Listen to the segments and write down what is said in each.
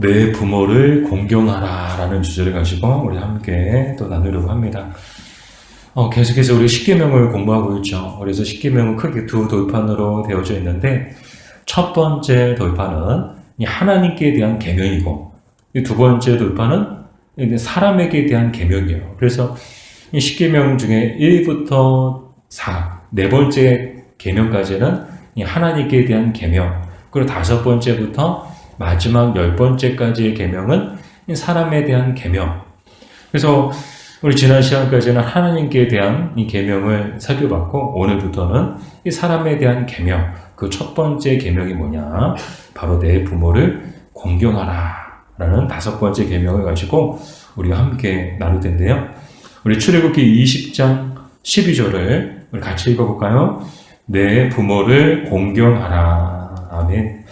내 부모를 공경하라 라는 주제를 가지고 우리 함께 또 나누려고 합니다. 계속해서 우리 십계명을 공부하고 있죠. 그래서 십계명은 크게 두 돌판으로 되어져 있는데, 첫 번째 돌판은 하나님께 대한 계명이고, 두 번째 돌판은 사람에게 대한 계명이에요. 그래서 이 십계명 중에 1부터 4, 네 번째 계명까지는 하나님께 대한 계명, 그리고 다섯 번째부터 마지막 10번째까지의 계명은 사람에 대한 계명. 그래서 우리 지난 시간까지는 하나님께 대한 이 계명을 살펴봤고, 오늘부터는 이 사람에 대한 계명, 그 첫 번째 계명이 뭐냐? 바로 내 부모를 공경하라 라는 다섯 번째 계명을 가지고 우리가 함께 나눌 텐데요. 우리 출애굽기 20장 12절을 우리 같이 읽어볼까요? 내 부모를 공경하라. 아멘.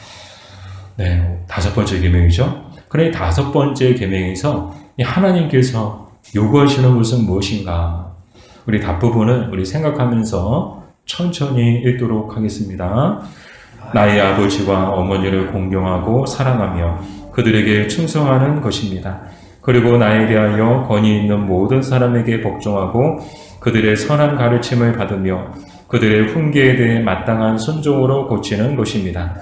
네, 다섯 번째 계명이죠. 그래, 다섯 번째 계명에서 하나님께서 요구하시는 것은 무엇인가? 우리 답부분을 우리 생각하면서 천천히 읽도록 하겠습니다. 나의 아버지와 어머니를 공경하고 사랑하며 그들에게 충성하는 것입니다. 그리고 나에 대하여 권위 있는 모든 사람에게 복종하고 그들의 선한 가르침을 받으며 그들의 훈계에 대해 마땅한 순종으로 고치는 것입니다.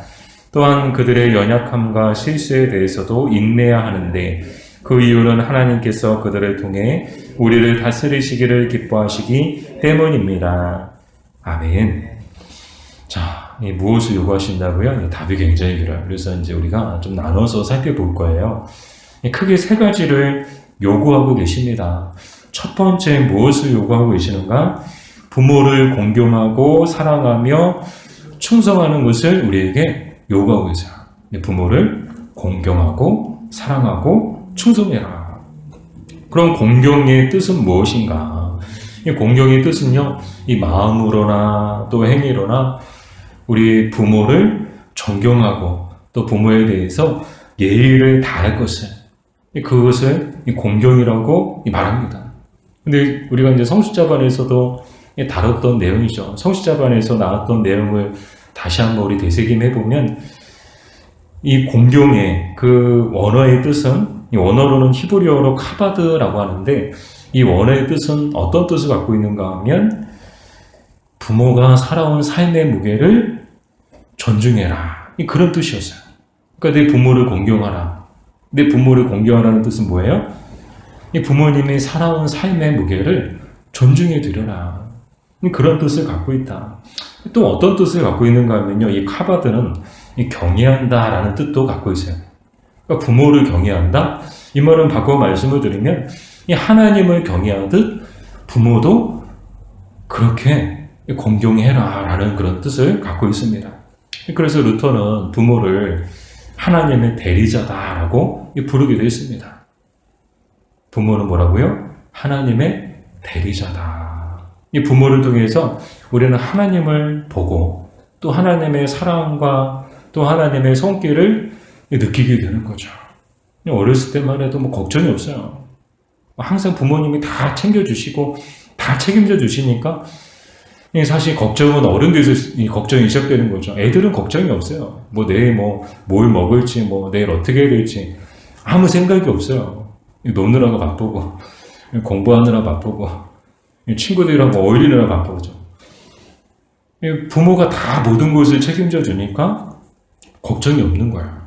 또한 그들의 연약함과 실수에 대해서도 인내해야 하는데, 그 이유는 하나님께서 그들을 통해 우리를 다스리시기를 기뻐하시기 때문입니다. 아멘. 자, 무엇을 요구하신다고요? 답이 굉장히 길어요. 그래서 이제 우리가 좀 나눠서 살펴볼 거예요. 크게 세 가지를 요구하고 계십니다. 첫 번째, 무엇을 요구하고 계시는가? 부모를 공경하고 사랑하며 충성하는 것을 우리에게 요구하고 계세요. 부모를 공경하고 사랑하고 충성해라. 그럼 공경의 뜻은 무엇인가? 이 공경의 뜻은요, 이 마음으로나 또 행위로나 우리 부모를 존경하고 또 부모에 대해서 예의를 다할 것을, 그것을 공경이라고 말합니다. 근데 우리가 이제 성숙자반에서도 다뤘던 내용이죠. 성숙자반에서 나왔던 내용을 다시 한번 우리 되새김해 보면, 이 공경의 그 원어의 뜻은, 이 원어로는 히브리어로 카바드라고 하는데, 이 원어의 뜻은 어떤 뜻을 갖고 있는가 하면, 부모가 살아온 삶의 무게를 존중해라, 그런 뜻이었어요. 그러니까 내 부모를 공경하라. 내 부모를 공경하라는 뜻은 뭐예요? 이 부모님이 살아온 삶의 무게를 존중해 드려라, 그런 뜻을 갖고 있다. 또 어떤 뜻을 갖고 있는가 하면요, 이 카바드는 이 경외한다라는 뜻도 갖고 있어요. 그러니까 부모를 경외한다? 이 말은 바꿔 말씀을 드리면, 이 하나님을 경외하듯 부모도 그렇게 공경해라 라는 그런 뜻을 갖고 있습니다. 그래서 루터는 부모를 하나님의 대리자다라고 부르기도 했습니다. 부모는 뭐라고요? 하나님의 대리자다. 이 부모를 통해서 우리는 하나님을 보고 또 하나님의 사랑과 또 하나님의 손길을 느끼게 되는 거죠. 어렸을 때만 해도 걱정이 없어요. 항상 부모님이 다 챙겨주시고 다 책임져 주시니까 사실 걱정은 어른들에서 걱정이 시작되는 거죠. 애들은 걱정이 없어요. 내일 뭘 먹을지, 내일 어떻게 해야 될지 아무 생각이 없어요. 노느라고 바쁘고 공부하느라 바쁘고 친구들이랑 어울리느라 바쁘죠. 부모가 다 모든 것을 책임져 주니까 걱정이 없는 거예요.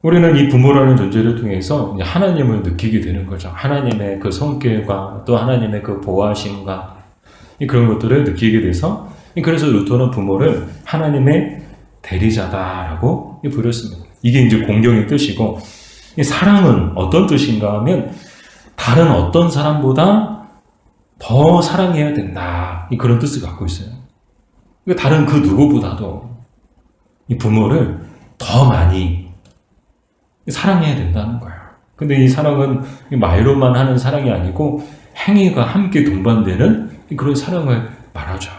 우리는 이 부모라는 존재를 통해서 하나님을 느끼게 되는 거죠. 하나님의 그 손길과 또 하나님의 그 보호하심과 그런 것들을 느끼게 돼서, 그래서 루터는 부모를 하나님의 대리자다라고 부르습니다. 이게 이제 공경의 뜻이고, 사랑은 어떤 뜻인가 하면 다른 어떤 사람보다 더 사랑해야 된다, 그런 뜻을 갖고 있어요. 다른 그 누구보다도 이 부모를 더 많이 사랑해야 된다는 거예요. 근데 이 사랑은 말로만 하는 사랑이 아니고 행위가 함께 동반되는 그런 사랑을 말하죠.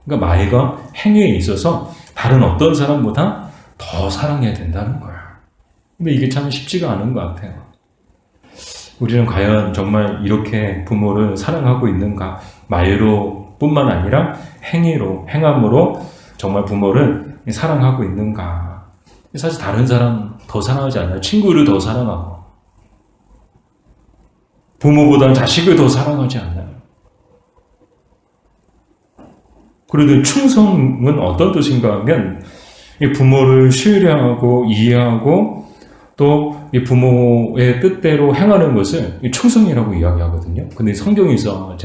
그러니까 말과 행위에 있어서 다른 어떤 사람보다 더 사랑해야 된다는 거예요. 근데 이게 참 쉽지가 않은 것 같아요. 우리는 과연 정말 이렇게 부모를 사랑하고 있는가? 말로 뿐만 아니라 행위로, 행함으로 정말 부모를 사랑하고 있는가? 사실 다른 사람 더 사랑하지 않나요? 친구를 더 사랑하고 부모보다는 자식을 더 사랑하지 않나요? 그런데 충성은 어떤 뜻인가 하면 이 부모를 신뢰하고 이해하고 또 이 부모의 뜻대로 행하는 것을 충성이라고 이야기하거든요. 근데 성경에서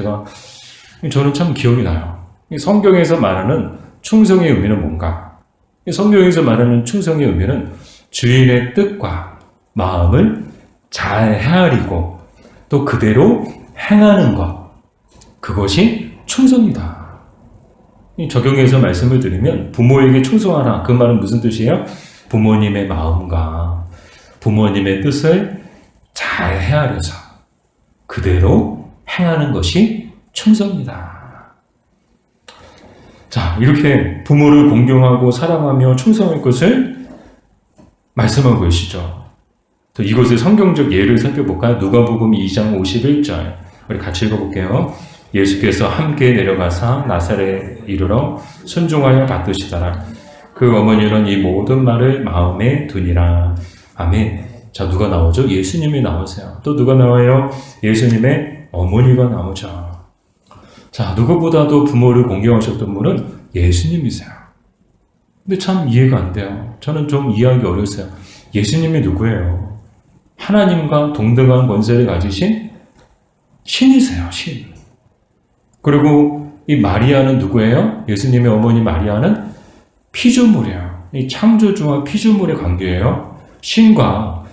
저는 참 기억이 나요. 성경에서 말하는 충성의 의미는 뭔가? 성경에서 말하는 충성의 의미는 주인의 뜻과 마음을 잘 헤아리고 또 그대로 행하는 것. 그것이 충성이다. 적용해서 말씀을 드리면 부모에게 충성하라. 그 말은 무슨 뜻이에요? 부모님의 마음과 부모님의 뜻을 잘 헤아려서 그대로 행하는 것이 충성이다. 자, 이렇게 부모를 공경하고 사랑하며 충성할 것을 말씀하고 계시죠. 또 이것의 성경적 예를 살펴볼까요? 누가복음 2장 51절 우리 같이 읽어볼게요. 예수께서 함께 내려가사 나사렛에 이르러 순종하여 받으시더라. 그 어머니는 이 모든 말을 마음에 두니라. 아멘. 자, 누가 나오죠? 예수님이 나오세요. 또 누가 나와요? 예수님의 어머니가 나오죠. 자, 누구보다도 부모를 공경하셨던 분은 예수님이세요. 근데 참 이해가 안 돼요. 저는 좀 이해하기 어려웠어요. 예수님이 누구예요? 하나님과 동등한 권세를 가지신 신이세요, 신. 그리고 이 마리아는 누구예요? 예수님의 어머니 마리아는 피조물이에요. 이 창조주와 피조물의 관계예요. 신과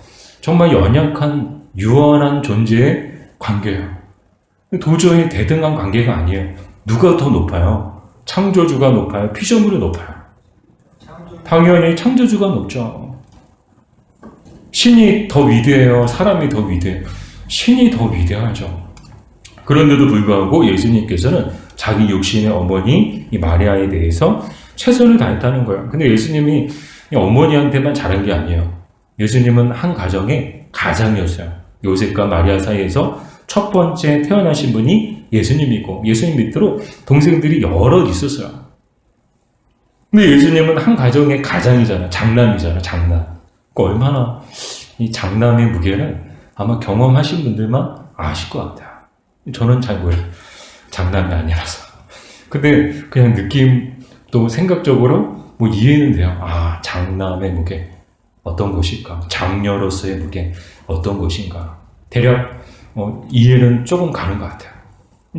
정말 연약한 유한한 존재의 관계예요. 도저히 대등한 관계가 아니에요. 누가 더 높아요? 창조주가 높아요? 피조물이 높아요? 당연히 창조주가 높죠. 신이 더 위대해요? 사람이 더 위대해요? 신이 더 위대하죠. 그런데도 불구하고 예수님께서는 자기 육신의 어머니 이 마리아에 대해서 최선을 다했다는 거예요. 근데 예수님이 어머니한테만 잘한 게 아니에요. 예수님은 한 가정의 가장이었어요. 요셉과 마리아 사이에서 첫 번째 태어나신 분이 예수님이고 예수님 밑으로 동생들이 여럿 있었어요. 근데 예수님은 한 가정의 가장이잖아요. 장남이잖아요. 장남. 얼마나 이 장남의 무게를 아마 경험하신 분들만 아실 것 같아요. 저는 잘 몰라요. 장남이 아니라서. 근데 그냥 느낌도 생각적으로 뭐 이해는 돼요. 아, 장남의 무게 어떤 것일까? 장녀로서의 무게 어떤 것인가? 대략 이해는 조금 가는 것 같아요.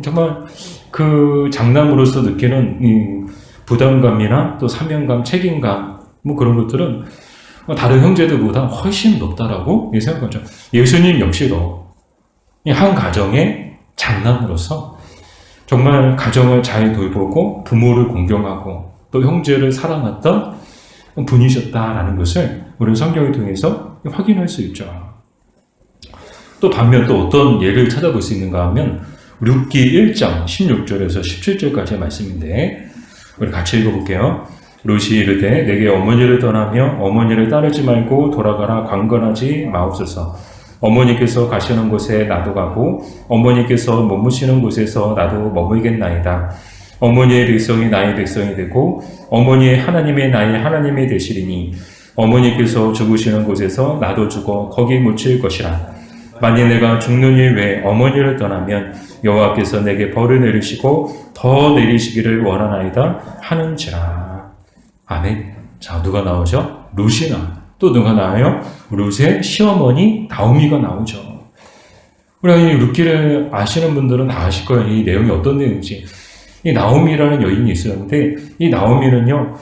정말 그 장남으로서 느끼는 부담감이나 또 사명감, 책임감 뭐 그런 것들은 다른 형제들보다 훨씬 높다라고 생각하죠. 예수님 역시도 한 가정의 장남으로서 정말 가정을 잘 돌보고 부모를 공경하고 또 형제를 사랑했던 분이셨다라는 것을 우리는 성경을 통해서 확인할 수 있죠. 또 반면 또 어떤 예를 찾아볼 수 있는가 하면 룻기 1장 16절에서 17절까지의 말씀인데 우리 같이 읽어볼게요. 룻이 이르되 내게 어머니를 떠나며 어머니를 따르지 말고 돌아가라 강건하지 마옵소서. 어머니께서 가시는 곳에 나도 가고 어머니께서 머무시는 곳에서 나도 머물겠나이다. 어머니의 백성이 나의 백성이 되고 어머니의 하나님의 나의 하나님이 되시리니 어머니께서 죽으시는 곳에서 나도 죽어 거기 묻힐 것이라. 만일 내가 죽느니 왜 어머니를 떠나면 여호와께서 내게 벌을 내리시고 더 내리시기를 원하나이다 하는지라. 아멘. 자, 누가 나오죠? 룻이 나와요. 또 누가 나와요? 룻의 시어머니 나오미가 나오죠. 우리가 이 룻기를 아시는 분들은 다 아실 거예요. 이 내용이 어떤 내용인지. 이 나오미라는 여인이 있었는데 이 나오미는요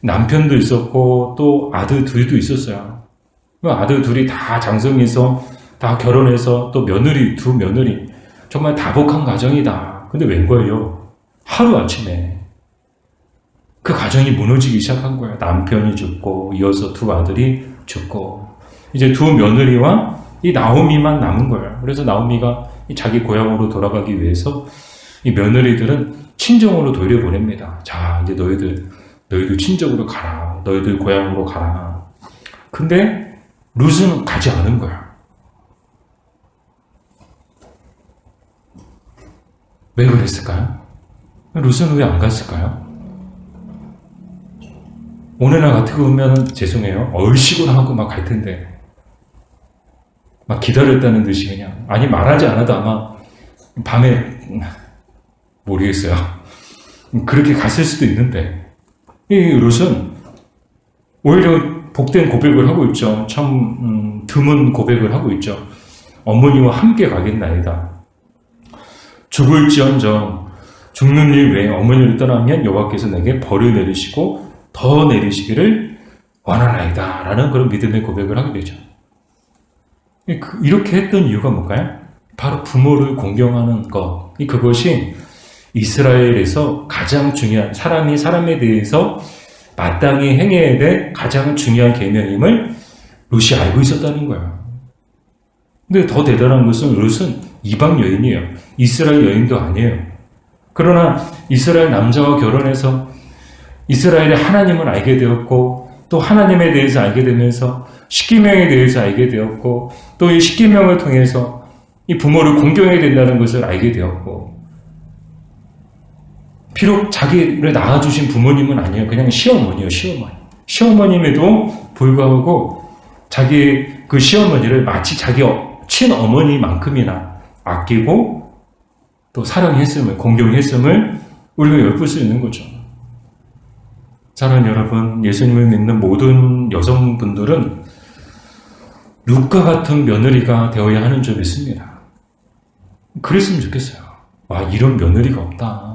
남편도 있었고 또 아들 둘도 있었어요. 아들 둘이 다 장성해서 다 결혼해서 또 며느리 두 며느리 정말 다복한 가정이다. 근데 웬 거예요? 하루아침에 그 가정이 무너지기 시작한 거예요. 남편이 죽고 이어서 두 아들이 죽고 이제 두 며느리와 이 나오미만 남은 거예요. 그래서 나오미가 자기 고향으로 돌아가기 위해서 이 며느리들은 친정으로 돌려보냅니다. 자, 이제 너희들 친정으로 가라. 너희들 고향으로 가라. 근데 룻은 가지 않은 거야. 왜 그랬을까요? 룻은 왜 안 갔을까요? 오늘 날 같은 거 보면 죄송해요. 얼씨구나 하고 막 갈 텐데. 막 기다렸다는 듯이 그냥. 아니, 말하지 않아도 아마 밤에, 모르겠어요. 그렇게 갔을 수도 있는데. 이 룻은 오히려 복된 고백을 하고 있죠. 참, 드문 고백을 하고 있죠. 어머니와 함께 가겠나이다. 죽을지언정 죽는 일 외에 어머니를 떠나면 여호와께서 내게 벌을 내리시고 더 내리시기를 원하나이다 라는 그런 믿음의 고백을 하게 되죠. 이렇게 했던 이유가 뭘까요? 바로 부모를 공경하는 것. 그것이 이스라엘에서 가장 중요한, 사람이 사람에 대해서 마땅히 행해야 될 가장 중요한 계명임을 룻이 알고 있었다는 거예요. 근데 더 대단한 것은 룻은 이방 여인이에요. 이스라엘 여인도 아니에요. 그러나 이스라엘 남자와 결혼해서 이스라엘의 하나님을 알게 되었고, 또 하나님에 대해서 알게 되면서 십계명에 대해서 알게 되었고, 또 이 십계명을 통해서 이 부모를 공경해야 된다는 것을 알게 되었고, 비록 자기를 낳아주신 부모님은 아니에요. 그냥 시어머니예요. 시어머님에도 불구하고 자기 그 시어머니를 마치 자기 친어머니만큼이나 아끼고 또 사랑했음을, 공경했음을 우리가 엿볼 수 있는 거죠. 사랑하는 여러분, 예수님을 믿는 모든 여성분들은 룻과 같은 며느리가 되어야 하는 줄 믿습니다. 그랬으면 좋겠어요. 와, 이런 며느리가 없다.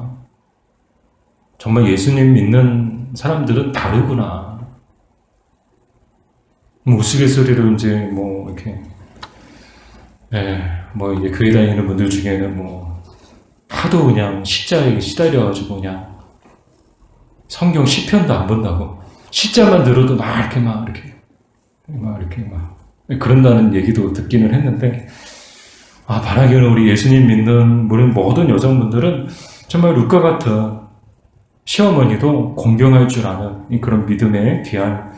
정말 예수님 믿는 사람들은 다르구나. 우스갯소리로 이제 이렇게 이제 교회 다니는 분들 중에는 하도 그냥 십자에 시달려가지고 그냥 성경 시편도 안 본다고 시자만 들어도 이렇게 그런다는 얘기도 듣기는 했는데, 바라기는 우리 예수님 믿는 모든 여성분들은 정말 룻과 같은 시어머니도 공경할 줄 아는 그런 믿음의 귀한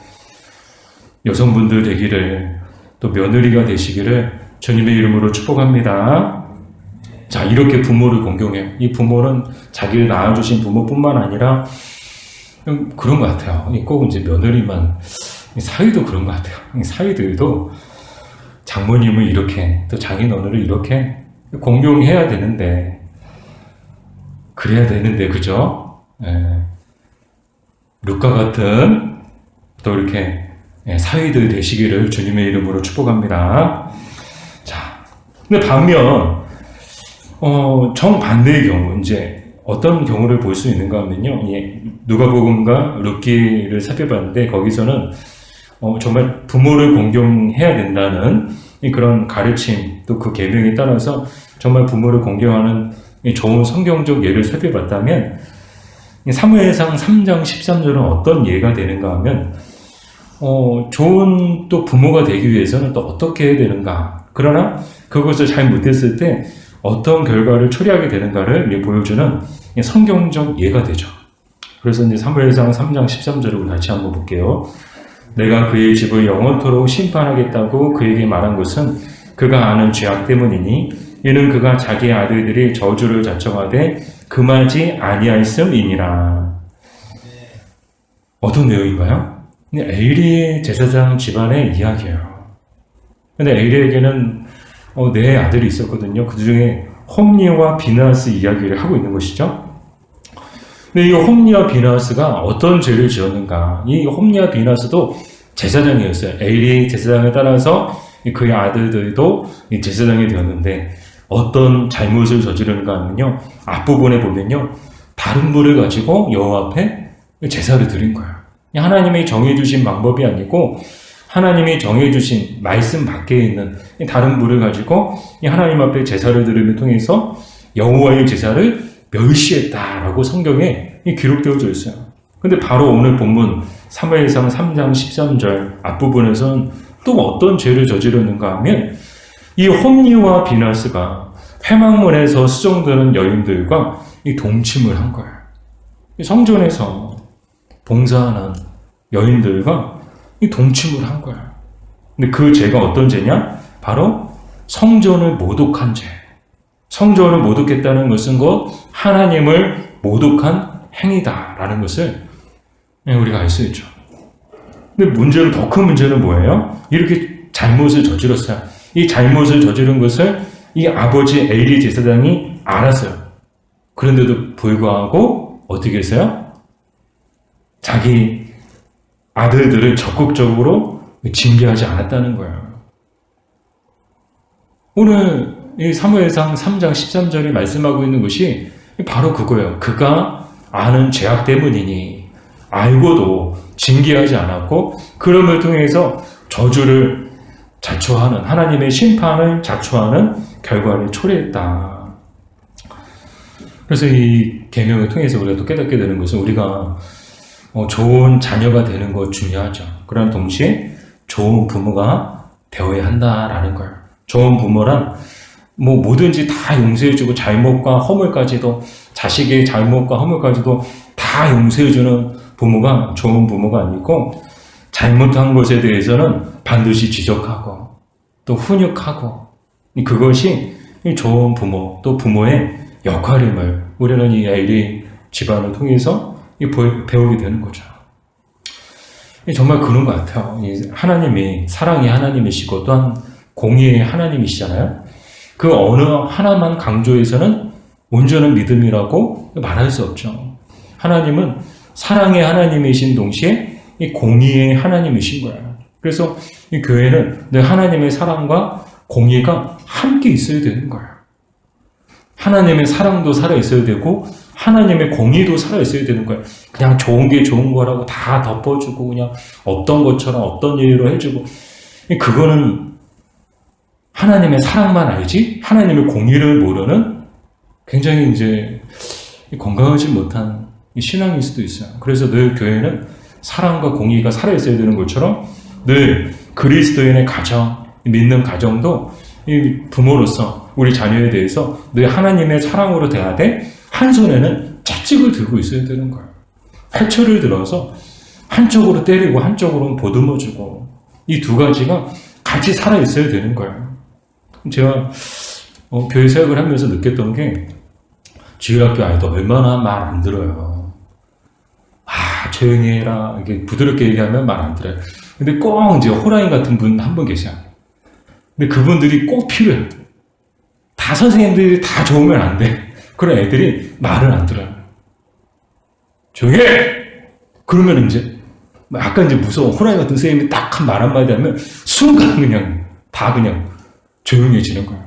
여성분들 되기를, 또 며느리가 되시기를 주님의 이름으로 축복합니다. 자, 이렇게 부모를 공경해요. 이 부모는 자기를 낳아주신 부모뿐만 아니라 그런 것 같아요. 꼭 이제 며느리만, 사위도 그런 것 같아요. 사위들도 장모님을 이렇게, 또 장인어른을 이렇게 공경해야 되는데, 그래야 되는데, 그죠? 룻과 같은 또 이렇게 사위들 되시기를 주님의 이름으로 축복합니다. 자, 근데 반면 정반대의 경우, 이제 어떤 경우를 볼 수 있는가 하면요, 누가복음과 룻기를 살펴봤는데 거기서는 정말 부모를 공경해야 된다는 그런 가르침, 또 그 계명에 따라서 정말 부모를 공경하는 좋은 성경적 예를 살펴봤다면, 사무엘상 3장 13절은 어떤 예가 되는가 하면, 좋은 또 부모가 되기 위해서는 또 어떻게 해야 되는가, 그러나 그것을 잘 못했을 때 어떤 결과를 초래하게 되는가를 보여주는 성경적 예가 되죠. 그래서 이제 사무엘상 3장 13절을 우리 같이 한번 볼게요. 내가 그의 집을 영원토록 심판하겠다고 그에게 말한 것은 그가 아는 죄악 때문이니 이는 그가 자기의 아들들이 저주를 자청하되 금하지 아니하였음이니라. 어떤 내용인가요? 에일리 제사장 집안의 이야기예요. 근데 에일리에게는 네 아들이 있었거든요. 그 중에 홈니와 비나스 이야기를 하고 있는 것이죠. 근데 이 홈니와 비나스가 어떤 죄를 지었는가? 이 홈니와 비나스도 제사장이었어요. 에일리 제사장에 따라서 그의 아들들도 제사장이 되었는데 어떤 잘못을 저지르는가 하면요, 앞부분에 보면요, 다른 불을 가지고 여호와 앞에 제사를 드린 거예요. 하나님이 정해주신 방법이 아니고 하나님이 정해주신 말씀 밖에 있는 다른 불을 가지고 하나님 앞에 제사를 드림을 통해서 여호와의 제사를 멸시했다라고 성경에 기록되어져 있어요. 근데 바로 오늘 본문 사무엘상 3장 13절 앞부분에서는 또 어떤 죄를 저지르는가 하면 이 홈니와 비나스가 회막문에서 수종드는 여인들과 동침을 한 거예요. 성전에서 봉사하는 여인들과 동침을 한 거예요. 근데 그 죄가 어떤 죄냐? 바로 성전을 모독한 죄. 성전을 모독했다는 것은 곧 하나님을 모독한 행위다라는 것을 우리가 알 수 있죠. 근데 문제는, 더 큰 문제는 뭐예요? 이렇게 잘못을 저질렀어요. 이 잘못을 저지른 것을 이 아버지 엘리 제사장이 알았어요. 그런데도 불구하고 어떻게 했어요? 자기 아들들을 적극적으로 징계하지 않았다는 거예요. 오늘 이 사무엘상 3장 13절에 말씀하고 있는 것이 바로 그거예요. 그가 아는 죄악 때문이니 알고도 징계하지 않았고 그럼을 통해서 저주를 자초하는, 하나님의 심판을 자초하는 결과를 초래했다. 그래서 이 계명을 통해서 우리가 또 깨닫게 되는 것은 우리가 좋은 자녀가 되는 것 중요하죠. 그러나 동시에 좋은 부모가 되어야 한다라는 거예요. 좋은 부모란 뭐든지 다 용서해주고 잘못과 허물까지도, 자식의 잘못과 허물까지도 다 용서해주는 부모가 좋은 부모가 아니고, 잘못한 것에 대해서는 반드시 지적하고 또 훈육하고, 그것이 좋은 부모, 또 부모의 역할임을 우리는 이 엘리 집안을 통해서 배우게 되는 거죠. 정말 그런 것 같아요. 하나님이 사랑의 하나님이시고 또한 공의의 하나님이시잖아요. 그 어느 하나만 강조해서는 온전한 믿음이라고 말할 수 없죠. 하나님은 사랑의 하나님이신 동시에 이 공의의 하나님이신 거예요. 그래서 이 교회는 늘 하나님의 사랑과 공의가 함께 있어야 되는 거예요. 하나님의 사랑도 살아있어야 되고 하나님의 공의도 살아있어야 되는 거예요. 그냥 좋은 게 좋은 거라고 다 덮어주고 그냥 없던 것처럼 없던 일로 해주고, 그거는 하나님의 사랑만 알지 하나님의 공의를 모르는 굉장히 이제 건강하지 못한 신앙일 수도 있어요. 그래서 늘 교회는 사랑과 공의가 살아있어야 되는 것처럼 늘 그리스도인의 가정, 믿는 가정도 이 부모로서 우리 자녀에 대해서 늘 하나님의 사랑으로 대하되 한 손에는 채찍을 들고 있어야 되는 거예요. 회초를 들어서 한쪽으로 때리고 한쪽으로는 보듬어주고, 이 두 가지가 같이 살아있어야 되는 거예요. 제가 교회 사역을 하면서 느꼈던 게, 주일학교 아이도 얼마나 말 안 들어요. 조용히 해라 이렇게 부드럽게 얘기하면 말 안 들어요. 근데 꼭 이제 호랑이 같은 분 한 분 계셔요. 근데 그분들이 꼭 필요해요. 다 선생님들이 다 좋으면 안 돼. 그런 애들이 말을 안 들어요. 조용히 해! 그러면 이제 약간 이제 무서워. 호랑이 같은 선생님이 딱 한 말 한마디 하면 순간 그냥 다 그냥 조용해지는 거예요.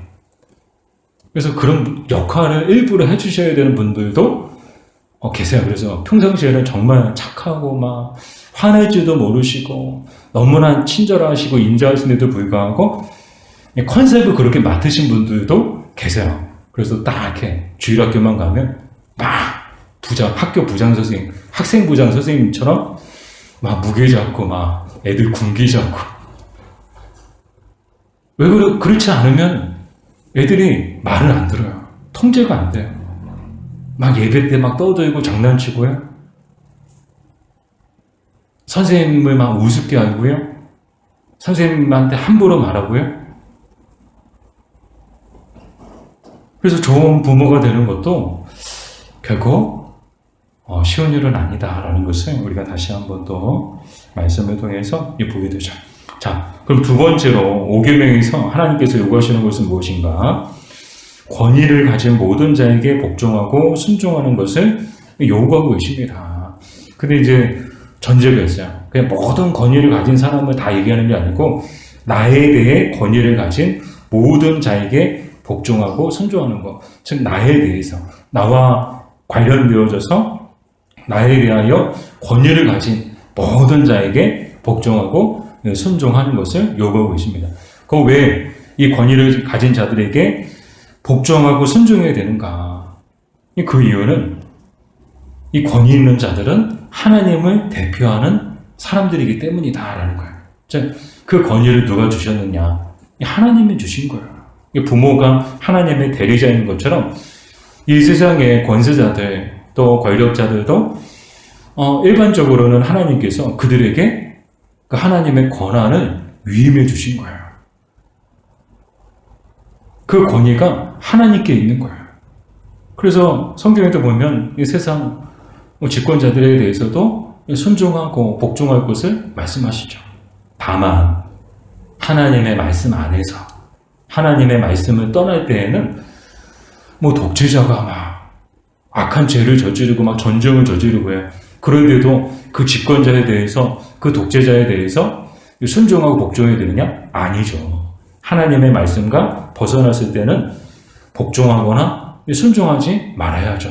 그래서 그런 역할을 일부러 해주셔야 되는 분들도 계세요. 그래서 평상시에는 정말 착하고 막 화낼 줄도 모르시고 너무나 친절하시고 인자하신데도 불구하고 컨셉을 그렇게 맡으신 분들도 계세요. 그래서 딱 이렇게 주일학교만 가면 막 학교 부장 선생님, 학생 부장 선생님처럼 막 무게 잡고 막 애들 군기 잡고. 왜 그렇지 않으면 애들이 말을 안 들어요. 통제가 안 돼요. 막 예배 때 막 떠들고 장난치고요. 선생님을 막 우습게 하고요. 선생님한테 함부로 말하고요. 그래서 좋은 부모가 되는 것도 결코 쉬운 일은 아니다라는 것을 우리가 다시 한번 또 말씀을 통해서 보게 되죠. 자, 그럼 두 번째로 5계명에서 하나님께서 요구하시는 것은 무엇인가? 권위를 가진 모든 자에게 복종하고 순종하는 것을 요구하고 계십니다. 근데 이제 전제가 있어요. 그냥 모든 권위를 가진 사람을 다 얘기하는 게 아니고 나에 대해 권위를 가진 모든 자에게 복종하고 순종하는 것. 즉 나에 대해서, 나와 관련되어져서 나에 대하여 권위를 가진 모든 자에게 복종하고 순종하는 것을 요구하고 계십니다. 그 왜 이 권위를 가진 자들에게 복종하고 순종해야 되는가? 그 이유는 이 권위 있는 자들은 하나님을 대표하는 사람들이기 때문이다라는 거예요. 즉, 그 권위를 누가 주셨느냐? 하나님이 주신 거예요. 부모가 하나님의 대리자인 것처럼 이 세상의 권세자들 또 권력자들도 일반적으로는 하나님께서 그들에게 그 하나님의 권한을 위임해 주신 거예요. 그 권위가 하나님께 있는 거예요. 그래서 성경에도 보면 이 세상 집권자들에 대해서도 순종하고 복종할 것을 말씀하시죠. 다만 하나님의 말씀 안에서 하나님의 말씀을 떠날 때에는 뭐 독재자가 막 악한 죄를 저지르고 막 전쟁을 저지르고 해요. 그런데도 그 집권자에 대해서 그 독재자에 대해서 순종하고 복종해야 되느냐? 아니죠. 하나님의 말씀과 벗어났을 때는 복종하거나 순종하지 말아야죠.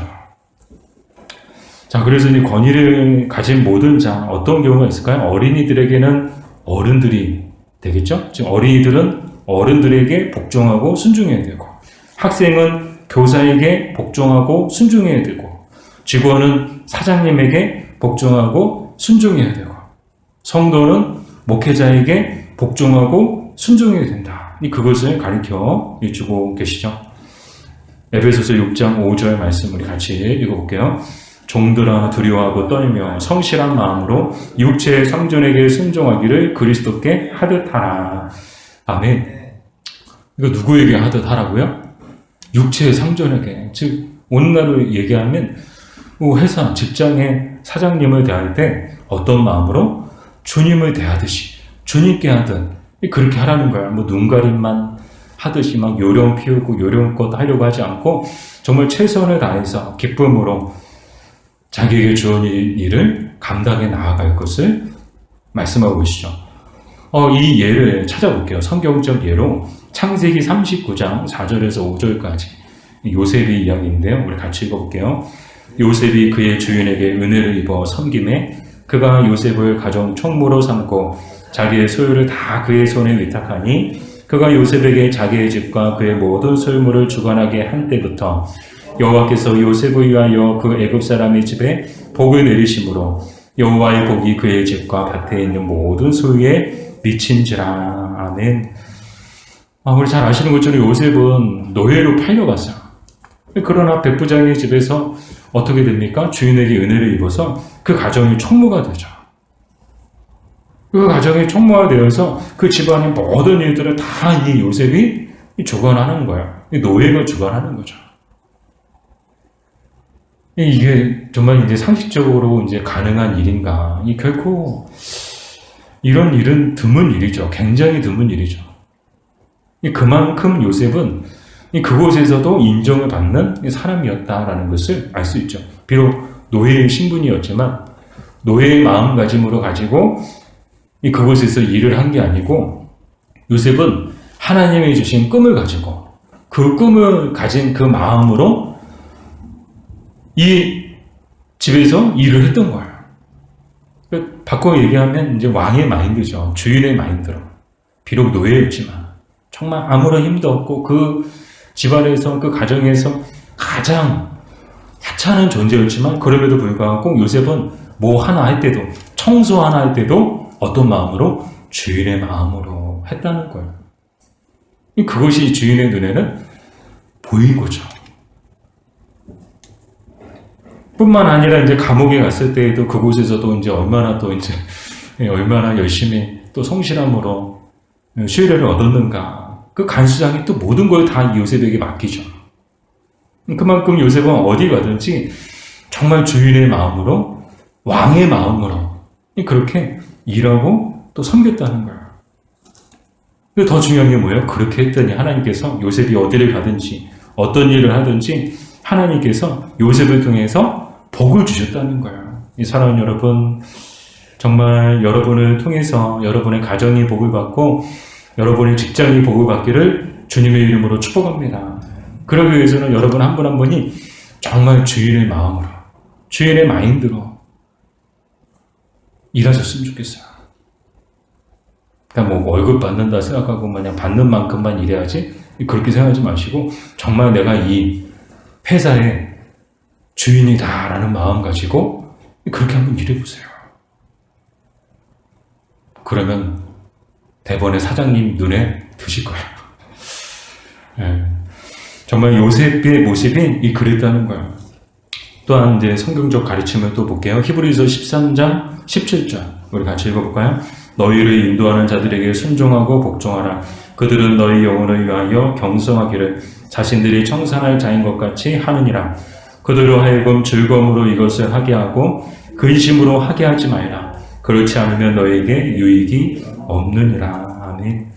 자, 그래서 이 권위를 가진 모든 자, 어떤 경우가 있을까요? 어린이들에게는 어른들이 되겠죠? 지금 어린이들은 어른들에게 복종하고 순종해야 되고, 학생은 교사에게 복종하고 순종해야 되고, 직원은 사장님에게 복종하고 순종해야 되고, 성도는 목회자에게 복종하고 순종해야 된다. 그것을 가르쳐 주고 계시죠. 에베소서 6장 5절 말씀 우리 같이 읽어볼게요. 종들아 두려워하고 떨며 성실한 마음으로 육체의 상전에게 순종하기를 그리스도께 하듯 하라. 아멘. 이거 누구에게 하듯 하라고요? 육체의 상전에게. 즉 오늘날로 얘기하면 회사, 직장의 사장님을 대할 때 어떤 마음으로? 주님을 대하듯이, 주님께 하듯 그렇게 하라는 거야. 뭐 눈가림만 하듯이 막 요령 피우고 요령껏 하려고 하지 않고 정말 최선을 다해서 기쁨으로 자기에게 주어진 일을 감당해 나아갈 것을 말씀하고 계시죠. 이 예를 찾아볼게요. 성경적 예로 창세기 39장 4절에서 5절까지 요셉의 이야기인데요. 우리 같이 읽어볼게요. 요셉이 그의 주인에게 은혜를 입어 섬김에 그가 요셉을 가정 총무로 삼고 자기의 소유를 다 그의 손에 위탁하니 그가 요셉에게 자기의 집과 그의 모든 소유물을 주관하게 한 때부터 여호와께서 요셉을 위하여 그 애굽 사람의 집에 복을 내리심으로 여호와의 복이 그의 집과 밭에 있는 모든 소유에 미친지라. 아멘. 우리 잘 아시는 것처럼 요셉은 노예로 팔려갔어요. 그러나 백부장의 집에서 어떻게 됩니까? 주인에게 은혜를 입어서 그 가정이 총무가 되죠. 그 가정이 총무가 되어서 그 집안의 모든 일들을 다 이 요셉이 주관하는 거예요. 노예가 주관하는 거죠. 이게 정말 이제 상식적으로 이제 가능한 일인가? 결코 이런 일은 드문 일이죠. 굉장히 드문 일이죠. 그만큼 요셉은 그곳에서도 인정을 받는 사람이었다라는 것을 알 수 있죠. 비록 노예의 신분이었지만 노예의 마음가짐으로 가지고 그곳에서 일을 한 게 아니고 요셉은 하나님이 주신 꿈을 가지고 그 꿈을 가진 그 마음으로 이 집에서 일을 했던 거예요. 바꿔 얘기하면 이제 왕의 마인드죠. 주인의 마인드로. 비록 노예였지만 정말 아무런 힘도 없고 그 집안에서 그 가정에서 가장 하찮은 존재였지만 그럼에도 불구하고 요셉은 뭐 하나 할 때도 청소 하나 할 때도 어떤 마음으로? 주인의 마음으로 했다는 거예요. 그것이 주인의 눈에는 보인 거죠. 뿐만 아니라 이제 감옥에 갔을 때에도 그곳에서도 이제 얼마나 열심히 또 성실함으로 신뢰를 얻었는가. 그 간수장이 또 모든 걸 다 요셉에게 맡기죠. 그만큼 요셉은 어디 가든지 정말 주인의 마음으로, 왕의 마음으로 그렇게 일하고 또 섬겼다는 거예요. 더 중요한 게 뭐예요? 그렇게 했더니 하나님께서 요셉이 어디를 가든지 어떤 일을 하든지 하나님께서 요셉을 통해서 복을 주셨다는 거예요. 이 사랑하는 여러분, 정말 여러분을 통해서 여러분의 가정이 복을 받고 여러분의 직장이 복을 받기를 주님의 이름으로 축복합니다. 그러기 위해서는 여러분 한 분 한 분이 정말 주인의 마음으로, 주인의 마인드로 일하셨으면 좋겠어요. 그러니까 뭐 월급 받는다 생각하고 마냥 받는 만큼만 일해야지 그렇게 생각하지 마시고 정말 내가 이 회사의 주인이다라는 마음 가지고 그렇게 한번 일해보세요. 그러면 대번에 사장님 눈에 드실 거예요. 네. 정말 요셉의 모습이 그랬다는 거예요. 또한 이제 성경적 가르침을 또 볼게요. 히브리서 13장 17절 우리 같이 읽어볼까요? 너희를 인도하는 자들에게 순종하고 복종하라. 그들은 너희 영혼을 위하여 경성하기를 자신들이 청산할 자인 것 같이 하느니라. 그들로 하여금 즐거움으로 이것을 하게 하고 근심으로 하게 하지 말라. 그렇지 않으면 너에게 유익이 없느니라. 아멘.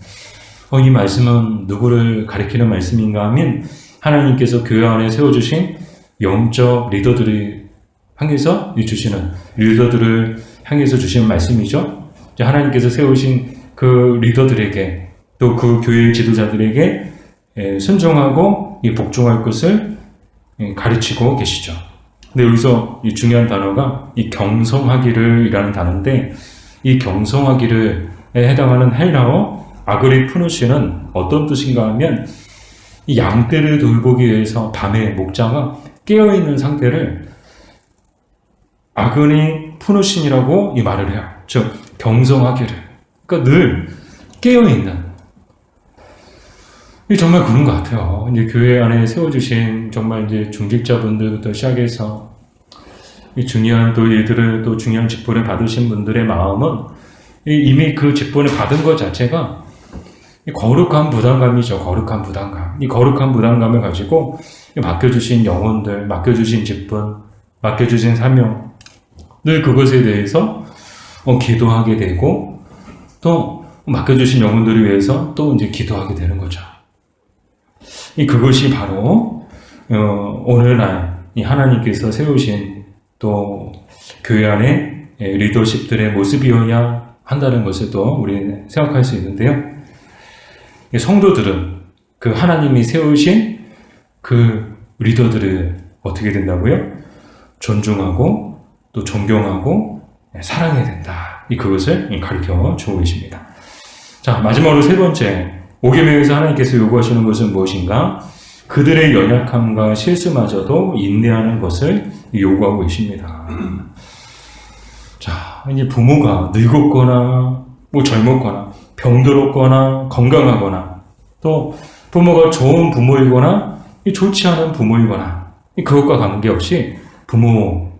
이 말씀은 누구를 가리키는 말씀인가 하면 하나님께서 교회 안에 세워주신 영적 리더들을 향해서 주시는, 리더들을 향해서 주시는 말씀이죠. 하나님께서 세우신 그 리더들에게, 또 그 교회 지도자들에게 순종하고 복종할 것을 가르치고 계시죠. 근데 여기서 이 중요한 단어가 이 경성하기를 이라는 단어인데, 이 경성하기를 해당하는 헬라어 아그리푸누시는 어떤 뜻인가 하면 이 양떼를 돌보기 위해서 밤에 목자가 깨어있는 상태를 아그니푸누신이라고 이 말을 해요. 즉 경성하기를, 그러니까 늘 깨어있는, 정말 그런 것 같아요. 이제 교회 안에 세워주신 정말 이제 중직자분들부터 시작해서 이 중요한 또 일들을, 또 중요한 직분을 받으신 분들의 마음은 이미 그 직분을 받은 것 자체가 거룩한 부담감이죠. 거룩한 부담감. 이 거룩한 부담감을 가지고 맡겨주신 영혼들, 맡겨주신 직분, 맡겨주신 사명, 늘 그것에 대해서 기도하게 되고, 또 맡겨주신 영혼들을 위해서 또 이제 기도하게 되는 거죠. 그것이 바로 오늘날 이 하나님께서 세우신 또 교회 안에 리더십들의 모습이어야 한다는 것을 또 우리는 생각할 수 있는데요. 성도들은 그 하나님이 세우신 그 리더들을 어떻게 된다고요? 존중하고 또 존경하고 사랑해야 된다. 그것을 가르쳐 주고 계십니다. 자, 마지막으로 세 번째, 오계명에서 하나님께서 요구하시는 것은 무엇인가? 그들의 연약함과 실수마저도 인내하는 것을 요구하고 계십니다. 자, 이제 부모가 늙었거나 젊었거나 병들었거나 건강하거나, 또 부모가 좋은 부모이거나 좋지 않은 부모이거나, 그것과 관계없이 부모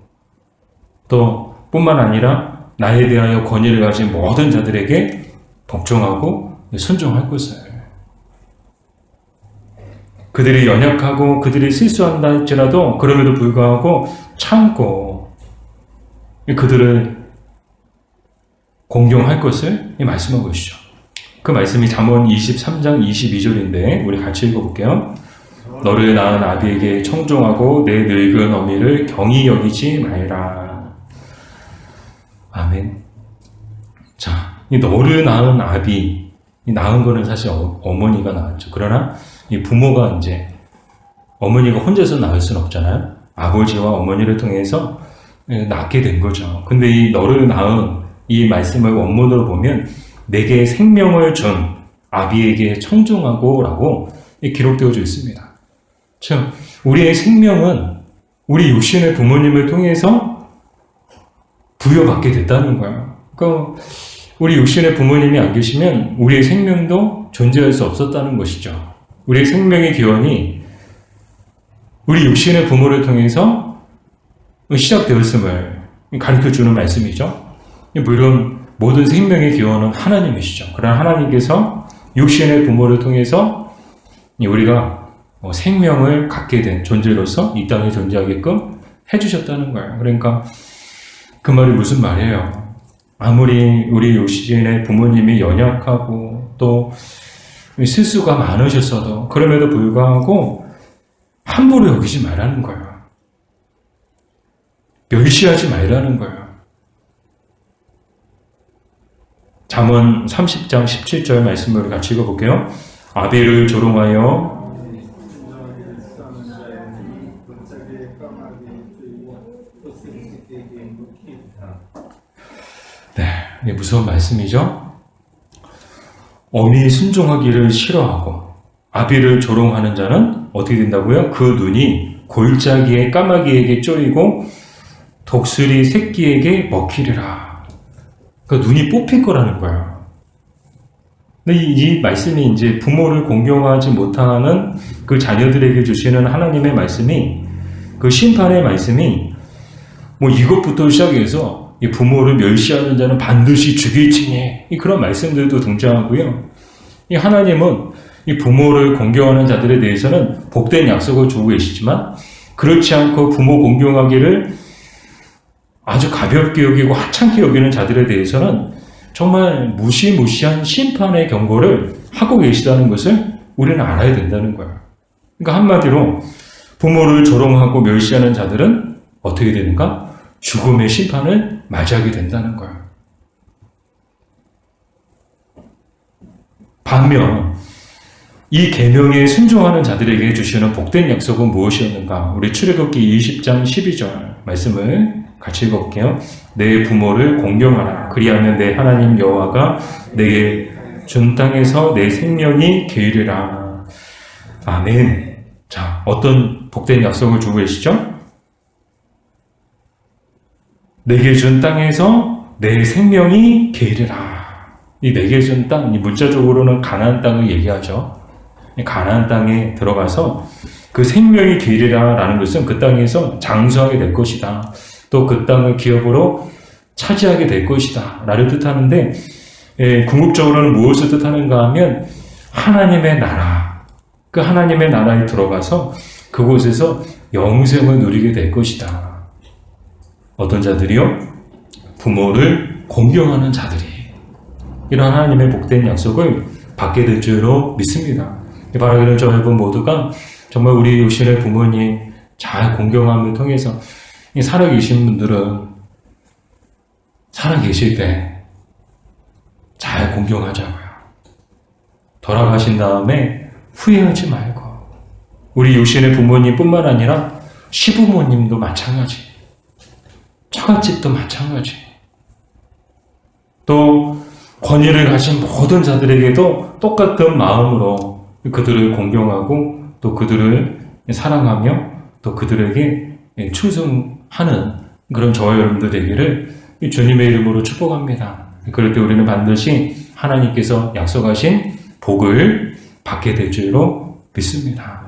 또 뿐만 아니라 나에 대하여 권위를 가진 모든 자들에게 복종하고 순종할 것을, 그들이 연약하고 그들이 실수한다 할지라도 그럼에도 불구하고 참고 그들을 공경할 것을 말씀하고 계시죠. 그 말씀이 잠언 23장 22절인데 우리 같이 읽어볼게요. 너를 낳은 아비에게 청종하고 내 늙은 어미를 경히 여기지 말라. 아멘. 자, 이 너를 낳은 아비, 이 낳은 거는 사실 어머니가 낳았죠. 그러나 이 부모가 이제 어머니가 혼자서 낳을 수는 없잖아요. 아버지와 어머니를 통해서 낳게 된 거죠. 근데 이 너를 낳은 이 말씀을 원문으로 보면 내게 생명을 준 아비에게 청종하고 라고 기록되어져 있습니다. 참, 우리의 생명은 우리 육신의 부모님을 통해서 부여받게 됐다는 거예요. 그러니까 우리 육신의 부모님이 안 계시면 우리의 생명도 존재할 수 없었다는 것이죠. 우리의 생명의 기원이 우리 육신의 부모를 통해서 시작되었음을 가르쳐주는 말씀이죠. 물론 모든 생명의 기원은 하나님이시죠. 그러나 하나님께서 육신의 부모를 통해서 우리가 생명을 갖게 된 존재로서 이 땅에 존재하게끔 해주셨다는 거예요. 그러니까 그 말이 무슨 말이에요? 아무리 우리 육신의 부모님이 연약하고 또 실수가 많으셨어도 그럼에도 불구하고 함부로 여기지 말라는 거예요. 멸시하지 말라는 거예요. 잠언 30장 17절 말씀을 같이 읽어볼게요. 아비를 조롱하여 네, 무서운 말씀이죠. 어미 순종하기를 싫어하고 아비를 조롱하는 자는 어떻게 된다고요? 그 눈이 골짜기의 까마귀에게 쪼이고 독수리 새끼에게 먹히리라. 그 눈이 뽑힐 거라는 거예요. 근데 이 말씀이 이제 부모를 공경하지 못하는 그 자녀들에게 주시는 하나님의 말씀이, 그 심판의 말씀이 이것부터 시작해서 이 부모를 멸시하는 자는 반드시 죽일지니, 그런 말씀들도 등장하고요. 이 하나님은 이 부모를 공경하는 자들에 대해서는 복된 약속을 주고 계시지만 그렇지 않고 부모 공경하기를 아주 가볍게 여기고 하찮게 여기는 자들에 대해서는 정말 무시무시한 심판의 경고를 하고 계시다는 것을 우리는 알아야 된다는 거예요. 그러니까 한마디로 부모를 조롱하고 멸시하는 자들은 어떻게 되는가? 죽음의 심판을 맞이하게 된다는 거예요. 반면 이 계명에 순종하는 자들에게 주시는 복된 약속은 무엇이었는가? 우리 출애굽기 20장 12절 말씀을 같이 읽어볼게요. 내 부모를 공경하라. 그리하면 내 하나님 여호와가 내게 준 땅에서 내 생명이 게으르리라. 아멘. 자, 어떤 복된 약속을 주고 계시죠? 내게 준 땅에서 내 생명이 게으르리라. 이 내게 준 땅, 이 문자적으로는 가나안 땅을 얘기하죠. 가나안 땅에 들어가서 그 생명이 게으르리라라는 것은 그 땅에서 장수하게 될 것이다. 또 그 땅을 기업으로 차지하게 될 것이다. 라를 뜻하는데, 궁극적으로는 무엇을 뜻하는가 하면 하나님의 나라, 그 하나님의 나라에 들어가서 그곳에서 영생을 누리게 될 것이다. 어떤 자들이요? 부모를 공경하는 자들이 이런 하나님의 복된 약속을 받게 될 줄로 믿습니다. 바라기는 저 여러분 모두가 정말 우리 육신의 부모님 잘 공경함을 통해서 살아계신 분들은 살아계실 때 잘 공경하자고요. 돌아가신 다음에 후회하지 말고 우리 육신의 부모님뿐만 아니라 시부모님도 마찬가지, 처갓집도 마찬가지, 또 권위를 가진 모든 자들에게도 똑같은 마음으로 그들을 공경하고 또 그들을 사랑하며 또 그들에게 충성하는 그런 저와 여러분들 되기를 주님의 이름으로 축복합니다. 그럴 때 우리는 반드시 하나님께서 약속하신 복을 받게 될 줄로 믿습니다.